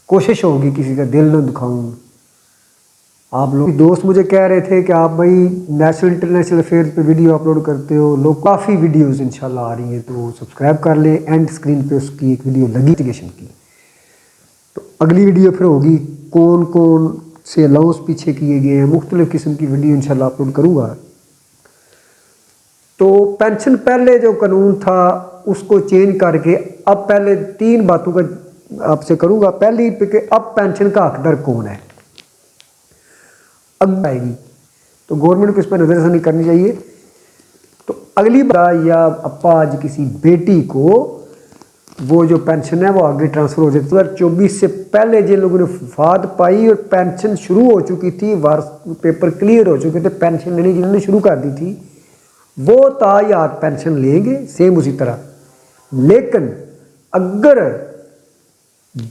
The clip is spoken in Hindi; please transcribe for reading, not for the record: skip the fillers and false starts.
कोशिश होगी किसी का दिल ना दुखाऊं। आप लोग दोस्त मुझे कह रहे थे कि आप भाई नेशनल इंटरनेशनल अफेयर्स पे वीडियो अपलोड करते हो, लोग काफ़ी वीडियोस इंशाल्लाह आ रही हैं, तो सब्सक्राइब कर लें। एंड स्क्रीन पे उसकी एक वीडियो लगी एजुकेशन की। तो अगली वीडियो फिर होगी कौन कौन से अलाउंस पीछे किए गए हैं, मुख्तलिफ़ किस्म की वीडियो इंशाल्लाह अपलोड करूँगा। तो पेंशन पहले जो कानून था उसको चेंज करके अब पहले 3 बातों का आपसे करूँगा। पहली कि अब पेंशन का हकदार कौन है, अब आएगी, तो गवर्नमेंट को इस पर नज़रसानी करनी चाहिए। तो अगली बार या अप्पा आज किसी बेटी को वो जो पेंशन है वो आगे ट्रांसफ़र हो जाती है। 2024 से पहले जिन लोगों ने वफात पाई और पेंशन शुरू हो चुकी थी, वार्ष पेपर क्लियर हो चुके थे, पेंशन लेनी जिन्होंने शुरू कर दी थी वो तायात पेंशन लेंगे सेम उसी तरह। लेकिन अगर 2